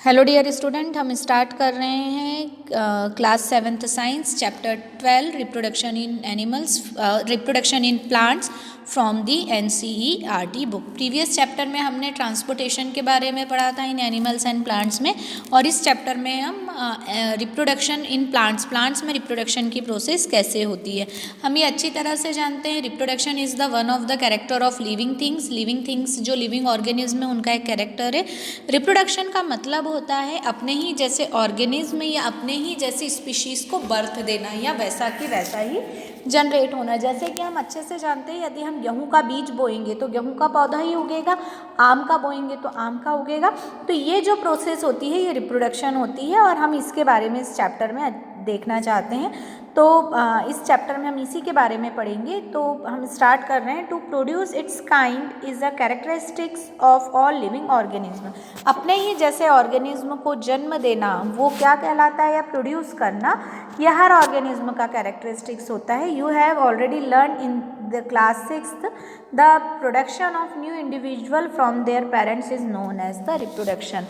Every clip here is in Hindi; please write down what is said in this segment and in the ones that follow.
हेलो डियर स्टूडेंट, हम स्टार्ट कर रहे हैं class 7th science chapter 12 reproduction in animals, reproduction in plants from the NCERT book. Previous chapter में हमने ट्रांसपोर्टेशन के बारे में पढ़ा था इन एनिमल्स एंड प्लांट्स में, और इस चैप्टर में हम रिप्रोडक्शन इन प्लांट्स में रिप्रोडक्शन की प्रोसेस कैसे होती है हम ये अच्छी तरह से जानते हैं। Reproduction is the one of the character of living things जो लिविंग ऑर्गेनिज्म है उनका एक कैरेक्टर है। रिप्रोडक्शन का मतलब होता है अपने ही जैसे ऑर्गेनिज्म या अपने ही जैसी स्पीशीज़ को बर्थ देना या वैसा कि वैसा ही जनरेट होना। जैसे कि हम अच्छे से जानते हैं, यदि हम गेहूं का बीज बोएंगे तो गेहूं का पौधा ही उगेगा, आम का बोएंगे तो आम का उगेगा। तो ये जो प्रोसेस होती है ये रिप्रोडक्शन होती है, और हम इसके बारे में इस चैप्टर में देखना चाहते हैं। तो इस चैप्टर में हम इसी के बारे में पढ़ेंगे। तो हम स्टार्ट कर रहे हैं। To produce its kind is a characteristics of all living organism. अपने ही जैसे ऑर्गेनिज्म को जन्म देना वो क्या कहलाता है, या प्रोड्यूस करना, यह हर ऑर्गेनिज्म का कैरेक्टरिस्टिक्स होता है। You have already learn in the class 6th the production of new individual from their parents is known as the reproduction.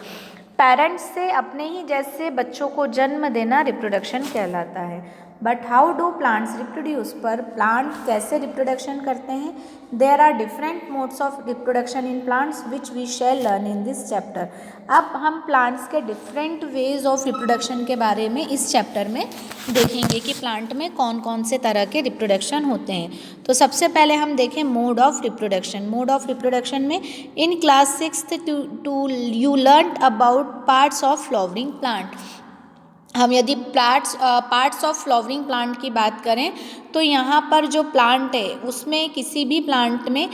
Parents से अपने ही जैसे बच्चों को जन्म देना रिप्रोडक्शन कहलाता है। But how do plants reproduce, पर प्लांट कैसे रिप्रोडक्शन करते हैं? There are different modes of reproduction in plants which we shall learn in this chapter. अब हम प्लांट्स के डिफरेंट वेज ऑफ रिप्रोडक्शन के बारे में इस चैप्टर में देखेंगे कि प्लांट में कौन कौन से तरह के रिप्रोडक्शन होते हैं। तो सबसे पहले हम देखें mode of reproduction. Mode of reproduction में in class 6th to you learn about parts of flowering plant. हम यदि पार्ट्स ऑफ फ्लावरिंग प्लांट की बात करें तो यहाँ पर जो प्लांट है उसमें किसी भी प्लांट में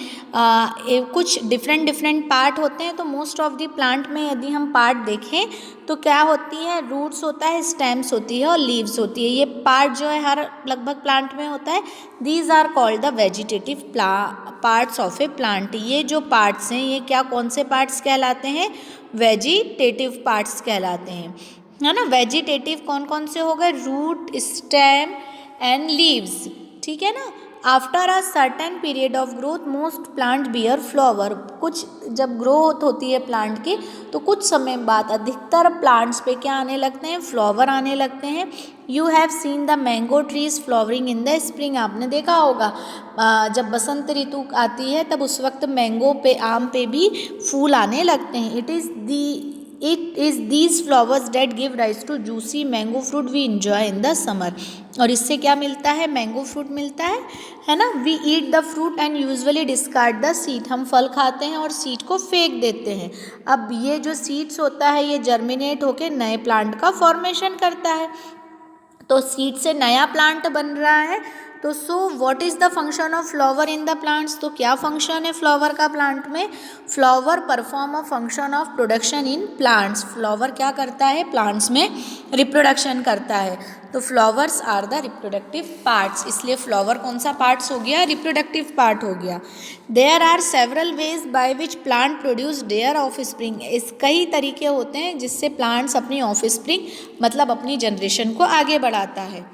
कुछ डिफरेंट पार्ट होते हैं। तो मोस्ट ऑफ द प्लांट में यदि हम पार्ट देखें तो क्या होती है, रूट्स होता है, स्टेम्स होती है और लीव्स होती है। ये पार्ट जो है हर लगभग प्लांट में होता है। These are called the vegetative parts of a plant. ये जो पार्ट्स हैं ये क्या, कौन से पार्ट्स कहलाते हैं? वेजिटेटिव पार्ट्स कहलाते हैं, है ना। वेजिटेटिव कौन कौन से हो गए? रूट, स्टेम एंड लीव्स, ठीक है ना। After a certain period of growth most plant bear flower. कुछ जब ग्रोथ होती है प्लांट की तो कुछ समय बाद अधिकतर प्लांट्स पे क्या आने लगते हैं? फ्लावर आने लगते हैं। You have seen the mango trees flowering in the spring. आपने देखा होगा जब बसंत ऋतु आती है तब उस वक्त मैंगो पे, आम पे भी फूल आने लगते हैं। It is these flowers that give rise to juicy mango fruit we enjoy in the summer। और इससे क्या मिलता है? मैंगो फ्रूट मिलता है ना। We eat the fruit and usually discard the seed। हम फल खाते हैं और सीड को फेंक देते हैं। अब ये जो सीड्स होता है ये जर्मिनेट होके नए प्लांट का फॉर्मेशन करता है, तो सीड से नया प्लांट बन रहा है। तो so what is the function of flower in the plants? तो क्या फंक्शन है फ्लावर का प्लांट में? Flower perform a function of production in plants. Flower क्या करता है? प्लांट्स में रिप्रोडक्शन करता है। तो flowers are the reproductive parts, इसलिए फ्लावर कौन सा पार्ट्स हो गया? रिप्रोडक्टिव पार्ट हो गया। There are several ways by which plant produce their offspring. इस कई तरीके होते हैं जिससे प्लांट्स अपनी ऑफस्प्रिंग मतलब अपनी जनरेशन को आगे बढ़ाता है।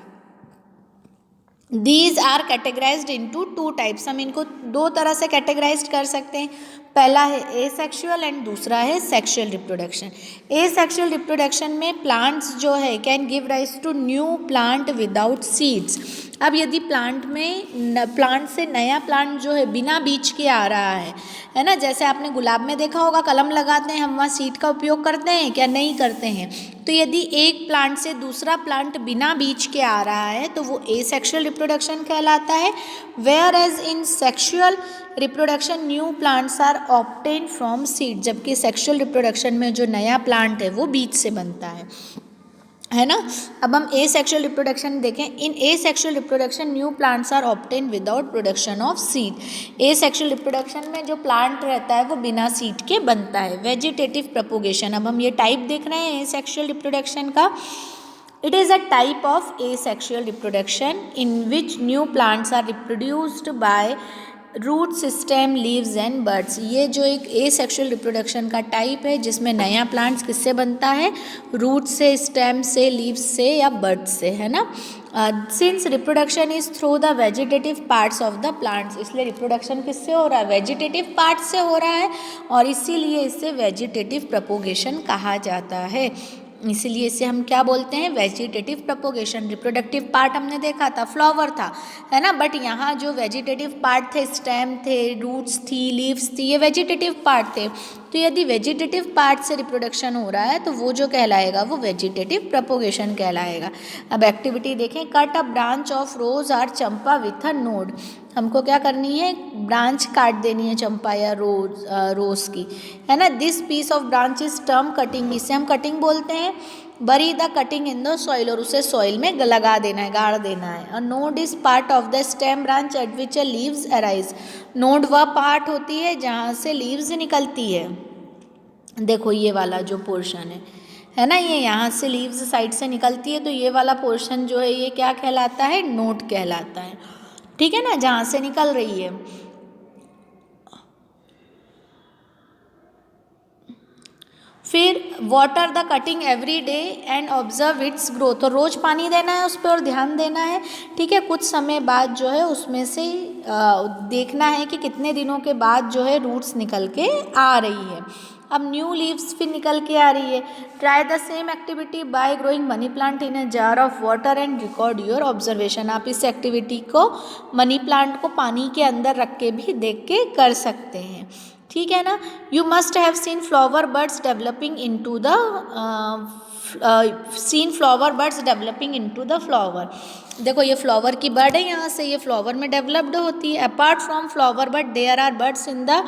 These are categorized into two types। हम इनको दो तरह से कैटेगराइज कर सकते हैं। पहला है एसेक्सुअल एंड दूसरा है सेक्सुअल रिप्रोडक्शन। एसेक्सुअल रिप्रोडक्शन में प्लांट्स जो है can give rise to new plant without seeds. अब यदि प्लांट से नया प्लांट जो है बिना बीज के आ रहा है ना। जैसे आपने गुलाब में देखा होगा कलम लगाते हैं हम, वहाँ सीड का उपयोग करते हैं क्या? नहीं करते हैं। तो यदि एक प्लांट से दूसरा प्लांट बिना बीज के आ रहा है तो वो एसेक्सुअल रिप्रोडक्शन कहलाता है। Whereas in sexual reproduction new plants are obtain from seed. जबकि सेक्सुअल रिप्रोडक्शन में जो नया प्लांट है वो बीज से बनता है ना। अब हम एसेक्सुअल रिप्रोडक्शन देखें। In asexual reproduction new plants are obtain without production of seed. Asexual reproduction में जो प्लांट रहता है वो बिना सीड के बनता है। वेजिटेटिव प्रोपोगेशन, अब हम ये टाइप देख रहे हैं एसेक्सुअल रिप्रोडक्शन का। It is a type of asexual reproduction in which new plants are reproduced by root, system, leaves and buds. ये जो एक एसेक्सुअल रिप्रोडक्शन का टाइप है जिसमें नया प्लांट्स किससे बनता है? रूट से, स्टेम से, लीव्स से या बर्ड्स से, है ना। Since reproduction is through the vegetative parts of the plants, इसलिए रिप्रोडक्शन किससे हो रहा है, वेजिटेटिव पार्ट से हो रहा है, और इसीलिए इसे वेजिटेटिव प्रोपोगेशन कहा जाता है। इसीलिए इसे हम क्या बोलते हैं, वेजिटेटिव प्रोपोगेशन। रिप्रोडक्टिव पार्ट हमने देखा था, फ्लावर था, है ना, बट यहाँ जो वेजिटेटिव पार्ट थे, स्टेम थे, रूट्स थी, लीव्स थी, ये वेजिटेटिव पार्ट थे। तो यदि वेजिटेटिव पार्ट से रिप्रोडक्शन हो रहा है तो वो जो कहलाएगा वो वेजिटेटिव प्रोपोगेशन कहलाएगा। अब एक्टिविटी देखें, cut a branch of rose or champa with a node. हमको क्या करनी है, ब्रांच काट देनी है चंपा या रोज की, है ना। This piece of branch is term cutting, इसे हम कटिंग बोलते हैं। Bury the cutting in the soil, और उसे सॉइल में लगा देना है, गाड़ देना है। A node is part of the stem branch at which leaves arise. Node वह पार्ट होती है जहाँ से लीव्स निकलती है। देखो ये वाला जो पोर्शन है ना, ये यहाँ से लीव्स साइड से निकलती है, तो ये वाला पोर्शन जो है ये क्या कहलाता है, नोड कहलाता है, ठीक है ना, जहाँ से निकल रही है। फिर water the cutting every day and observe it's growth, तो रोज़ पानी देना है उस पर और ध्यान देना है, ठीक है। कुछ समय बाद जो है उसमें से देखना है कि कितने दिनों के बाद जो है रूट्स निकल के आ रही है। अब न्यू लीव्स फिर निकल के आ रही है। Try the same activity by growing money plant in a jar of water and record your observation. आप इस एक्टिविटी को मनी प्लांट को पानी के अंदर रख के भी देख के कर सकते हैं, ठीक है ना। You must have seen flower birds developing into the flower. देखो ये फ्लावर की बर्ड है, यहाँ से ये फ्लावर में डेवलप्ड होती है। Apart from flower bud there are buds in the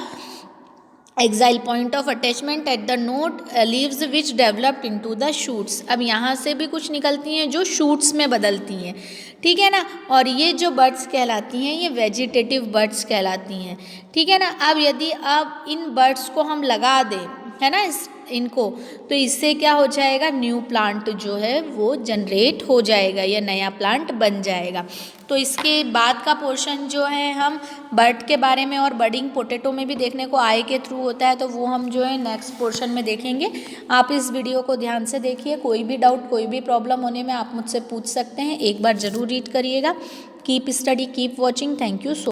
axil point of attachment at the node leaves which developed into the shoots. अब यहाँ से भी कुछ निकलती हैं जो शूट्स में बदलती हैं, ठीक है ना। और ये जो बर्ड्स कहलाती हैं ये वेजिटेटिव बर्ड्स कहलाती हैं, ठीक है ना। अब यदि अब इन बर्ड्स को हम लगा दें, है ना, इनको, तो इससे क्या हो जाएगा, न्यू प्लांट जो है वो जनरेट हो जाएगा या नया प्लांट बन जाएगा। तो इसके बाद का पोर्शन जो है हम बर्ड के बारे में और बर्डिंग पोटैटो में भी देखने को आई के थ्रू होता है, तो वो हम जो है नेक्स्ट पोर्शन में देखेंगे। आप इस वीडियो को ध्यान से देखिए, कोई भी डाउट कोई भी प्रॉब्लम होने में आप मुझसे पूछ सकते हैं, एक बार ज़रूर रीड करिएगा। Keep study, keep watching, thank you so